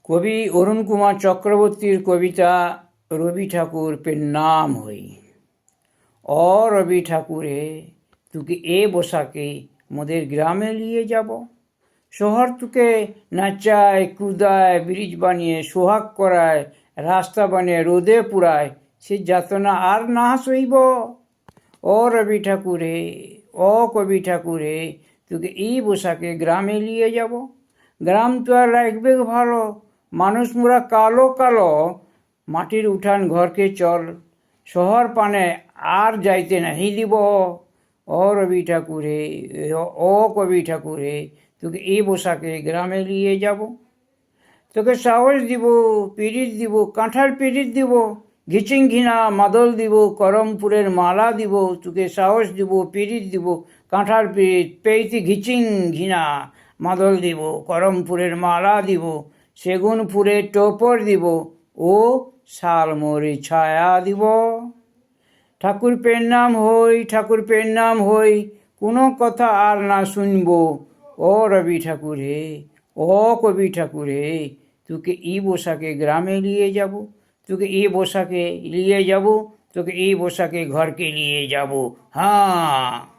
কবি অরুণ কুমার চক্রবর্তীর কবিতা রবি ঠাকুর পেন নাম হই। অ রবি ঠাকুরে তুকে এ বসাকে মোদের গ্রামে নিয়ে যাব। শহর তুকে নাচায় কুদায় ব্রিজ বানিয়ে সোহাগ করায়, রাস্তা বানিয়ে রোদে পুরায়, সে যাতনা আর না সইব। ও রবি ঠাকুরে, ও কবি ঠাকুরে তোকে এই বসাকে গ্রামে নিয়ে যাব। গ্রাম তো আর রাখবে ভালো, মানুষ মোরা কালো কালো, মাটির উঠান ঘরকে চল, শহর পানে আর যাইতে নাহি দিব। ও রবি ঠাকুরে, ও কবি ঠাকুরে তোকে এই বসাকে গ্রামে নিয়ে যাব। তোকে সাহস দিব, পিরিত দিব, কাঁঠাল পিরিত দিব, ঘিচিং ঘিনা মাদল দিব, করমপুরের মালা দিব। তোকে সাহস দিব, পিরিত দিব, কাঁঠাল পিরিত, পেইতি ঘিচিং ঘিনা মাদল দিব, করমপুরের মালা দিব, সেগুনপুরের টোপর দিব, ও শালমরি ছায়া দিব। ঠাকুর পেন নাম হই, ঠাকুর পেন নাম হই, কোনো কথা আর না শুনব। ও রবি ঠাকুরে, ও কবি ঠাকুরে তোকে এই বসাকে গ্রামে নিয়ে যাব। তোকে এই বসাকে নিয়ে যাব, তোকে এই বসাকে ঘরকে নিয়ে যাব। হ্যাঁ।